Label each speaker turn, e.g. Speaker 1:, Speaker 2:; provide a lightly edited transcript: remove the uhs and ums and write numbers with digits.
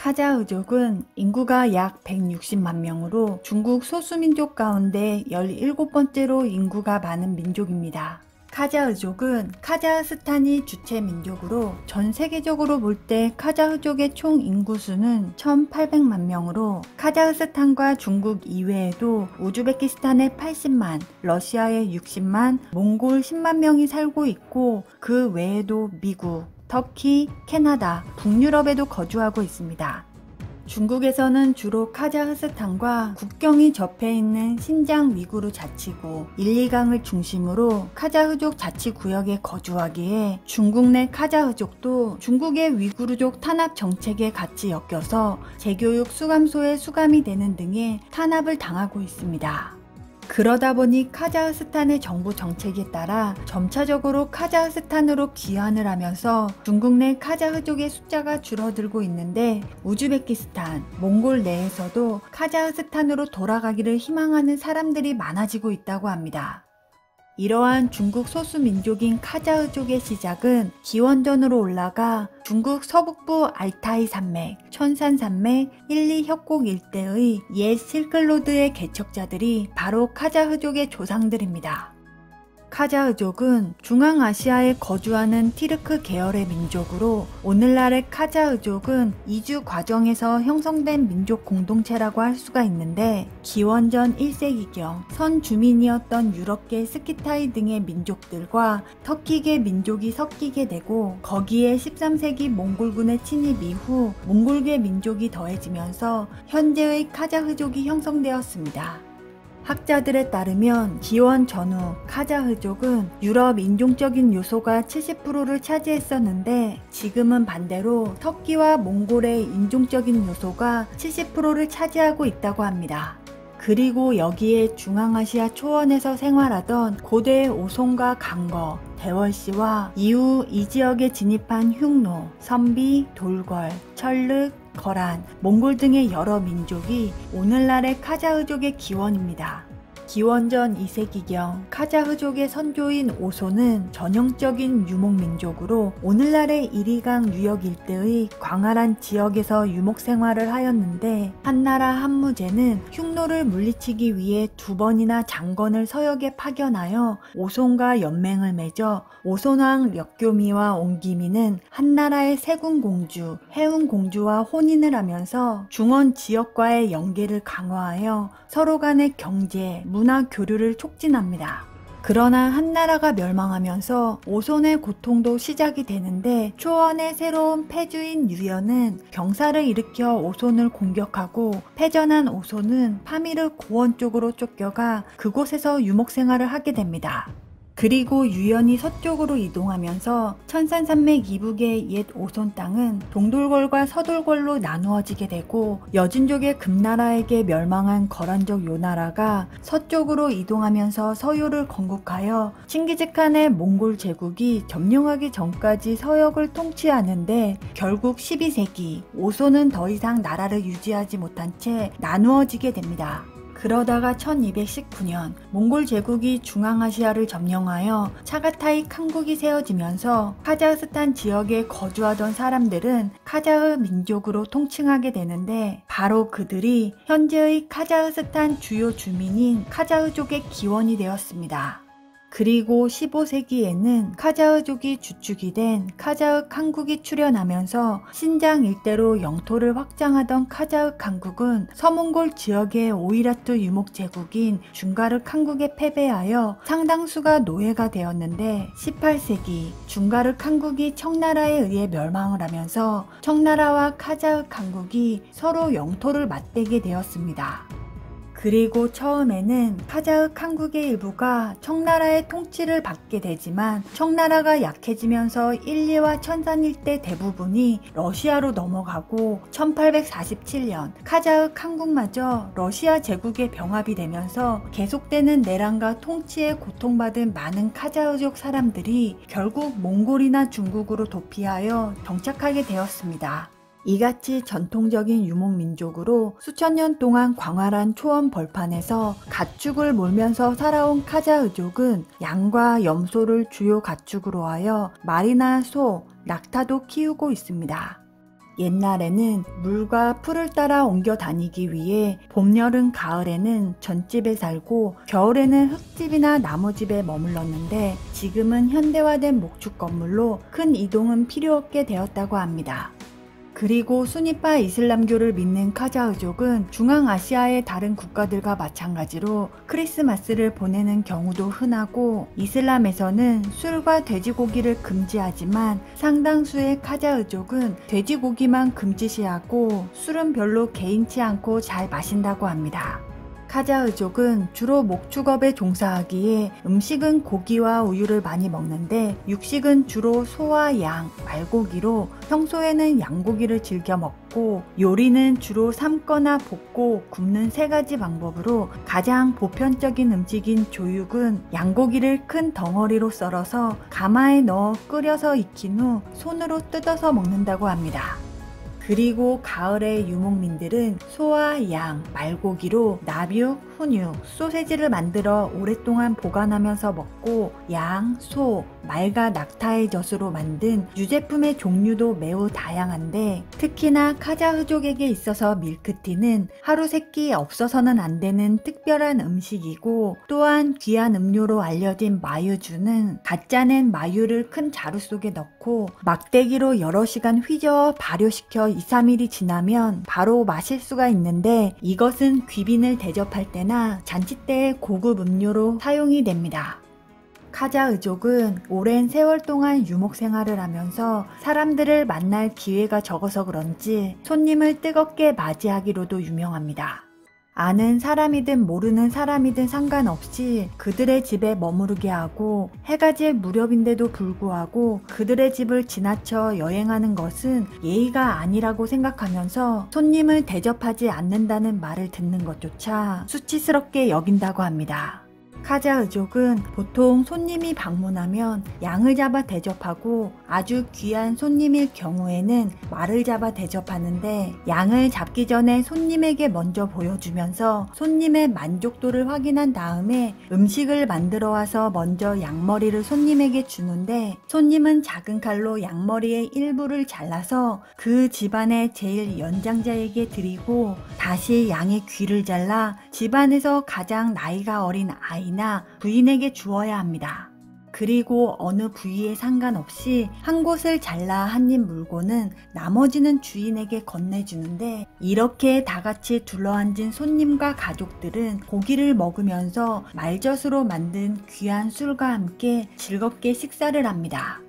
Speaker 1: 카자흐족은 인구가 약 160만 명으로 중국 소수민족 가운데 17번째로 인구가 많은 민족입니다. 카자흐족은 카자흐스탄이 주체 민족으로 전 세계적으로 볼 때 카자흐족의 총 인구수는 1800만 명으로 카자흐스탄과 중국 이외에도 우즈베키스탄에 80만, 러시아에 60만, 몽골 10만 명이 살고 있고 그 외에도 미국, 터키, 캐나다, 북유럽에도 거주하고 있습니다. 중국에서는 주로 카자흐스탄과 국경이 접해 있는 신장 위구르 자치구 1, 2강을 중심으로 카자흐족 자치구역에 거주하기에 중국 내 카자흐족도 중국의 위구르족 탄압 정책에 같이 엮여서 재교육 수감소에 수감이 되는 등의 탄압을 당하고 있습니다. 그러다 보니 카자흐스탄의 정부 정책에 따라 점차적으로 카자흐스탄으로 귀환을 하면서 중국 내 카자흐족의 숫자가 줄어들고 있는데 우즈베키스탄, 몽골 내에서도 카자흐스탄으로 돌아가기를 희망하는 사람들이 많아지고 있다고 합니다. 이러한 중국 소수민족인 카자흐족의 시작은 기원전으로 올라가 중국 서북부 알타이 산맥, 천산 산맥, 1, 2 협곡 일대의 옛 실크로드의 개척자들이 바로 카자흐족의 조상들입니다. 카자흐족은 중앙아시아에 거주하는 티르크 계열의 민족으로 오늘날의 카자흐족은 이주 과정에서 형성된 민족 공동체라고 할 수가 있는데 기원전 1세기경 선주민이었던 유럽계 스키타이 등의 민족들과 터키계 민족이 섞이게 되고 거기에 13세기 몽골군의 침입 이후 몽골계 민족이 더해지면서 현재의 카자흐족이 형성되었습니다. 학자들에 따르면 기원 전후 카자흐족은 유럽 인종적인 요소가 70%를 차지했었는데 지금은 반대로 터키와 몽골의 인종적인 요소가 70%를 차지하고 있다고 합니다. 그리고 여기에 중앙아시아 초원에서 생활하던 고대 오손과 강거, 대월시와 이후 이 지역에 진입한 흉노, 선비, 돌궐, 철륵, 거란, 몽골 등의 여러 민족이 오늘날의 카자흐족의 기원입니다. 기원전 2세기경 카자흐족의 선조인 오손은 전형적인 유목민족으로 오늘날의 이리강 유역 일대의 광활한 지역에서 유목생활을 하였는데 한나라 한무제는 흉노를 물리치기 위해 2번이나 장건을 서역에 파견하여 오손과 연맹을 맺어 오손왕 력교미와 옹기미는 한나라의 세군공주, 해운공주와 혼인을 하면서 중원 지역과의 연계를 강화하여 서로 간의 경제, 문화 교류를 촉진합니다. 그러나 한나라가 멸망하면서 오손의 고통도 시작이 되는데 초원의 새로운 패주인 유연은 병사를 일으켜 오손을 공격하고 패전한 오손은 파미르 고원 쪽으로 쫓겨가 그곳에서 유목생활을 하게 됩니다. 그리고 유연이 서쪽으로 이동하면서 천산산맥 이북의 옛 오손 땅은 동돌궐과 서돌궐로 나누어지게 되고 여진족의 금나라에게 멸망한 거란족 요나라가 서쪽으로 이동하면서 서요를 건국하여 칭기즈칸의 몽골 제국이 점령하기 전까지 서역을 통치하는데 결국 12세기 오손은 더 이상 나라를 유지하지 못한 채 나누어지게 됩니다. 그러다가 1219년 몽골 제국이 중앙아시아를 점령하여 차가타이 칸국이 세워지면서 카자흐스탄 지역에 거주하던 사람들은 카자흐 민족으로 통칭하게 되는데 바로 그들이 현재의 카자흐스탄 주요 주민인 카자흐족의 기원이 되었습니다. 그리고 15세기에는 카자흐족이 주축이 된 카자흐 칸국이 출현하면서 신장 일대로 영토를 확장하던 카자흐 칸국은 서몽골 지역의 오이라트 유목 제국인 중가르 칸국에 패배하여 상당수가 노예가 되었는데 18세기 중가르 칸국이 청나라에 의해 멸망을 하면서 청나라와 카자흐 칸국이 서로 영토를 맞대게 되었습니다. 그리고 처음에는 카자흐 칸국의 일부가 청나라의 통치를 받게 되지만 청나라가 약해지면서 1리와 천산 일대 대부분이 러시아로 넘어가고 1847년 카자흐 칸국마저 러시아 제국에 병합이 되면서 계속되는 내란과 통치에 고통받은 많은 카자흐족 사람들이 결국 몽골이나 중국으로 도피하여 정착하게 되었습니다. 이같이 전통적인 유목민족으로 수천 년 동안 광활한 초원 벌판에서 가축을 몰면서 살아온 카자흐족은 양과 염소를 주요 가축으로 하여 말이나 소, 낙타도 키우고 있습니다. 옛날에는 물과 풀을 따라 옮겨 다니기 위해 봄, 여름, 가을에는 전집에 살고 겨울에는 흙집이나 나무집에 머물렀는데 지금은 현대화된 목축 건물로 큰 이동은 필요 없게 되었다고 합니다. 그리고 수니파 이슬람교를 믿는 카자흐족은 중앙아시아의 다른 국가들과 마찬가지로 크리스마스를 보내는 경우도 흔하고 이슬람에서는 술과 돼지고기를 금지하지만 상당수의 카자흐족은 돼지고기만 금지시하고 술은 별로 개인치 않고 잘 마신다고 합니다. 카자흐족은 주로 목축업에 종사하기에 음식은 고기와 우유를 많이 먹는데 육식은 주로 소와 양, 말고기로 평소에는 양고기를 즐겨 먹고 요리는 주로 삶거나 볶고 굽는 세 가지 방법으로 가장 보편적인 음식인 조육은 양고기를 큰 덩어리로 썰어서 가마에 넣어 끓여서 익힌 후 손으로 뜯어서 먹는다고 합니다. 그리고 가을의 유목민들은 소와 양, 말고기로 나비육, 훈육, 소세지를 만들어 오랫동안 보관하면서 먹고 양, 소, 말과 낙타의 젖으로 만든 유제품의 종류도 매우 다양한데 특히나 카자흐족에게 있어서 밀크티는 하루 세끼 없어서는 안 되는 특별한 음식이고 또한 귀한 음료로 알려진 마유주는 갓 짜낸 마유를 큰 자루 속에 넣고 막대기로 여러 시간 휘저어 발효시켜 2-3일이 지나면 바로 마실 수가 있는데 이것은 귀빈을 대접할 때나 잔치 때의 고급 음료로 사용이 됩니다. 카자흐족은 오랜 세월 동안 유목 생활을 하면서 사람들을 만날 기회가 적어서 그런지 손님을 뜨겁게 맞이하기로도 유명합니다. 아는 사람이든 모르는 사람이든 상관없이 그들의 집에 머무르게 하고 해가 질 무렵인데도 불구하고 그들의 집을 지나쳐 여행하는 것은 예의가 아니라고 생각하면서 손님을 대접하지 않는다는 말을 듣는 것조차 수치스럽게 여긴다고 합니다. 카자흐족은 보통 손님이 방문하면 양을 잡아 대접하고 아주 귀한 손님일 경우에는 말을 잡아 대접하는데 양을 잡기 전에 손님에게 먼저 보여주면서 손님의 만족도를 확인한 다음에 음식을 만들어 와서 먼저 양머리를 손님에게 주는데 손님은 작은 칼로 양머리의 일부를 잘라서 그 집안의 제일 연장자에게 드리고 다시 양의 귀를 잘라 집안에서 가장 나이가 어린 아이나 부인에게 주어야 합니다. 그리고 어느 부위에 상관없이 한 곳을 잘라 한 입 물고는 나머지는 주인에게 건네주는데 이렇게 다같이 둘러앉은 손님과 가족들은 고기를 먹으면서 말젓으로 만든 귀한 술과 함께 즐겁게 식사를 합니다.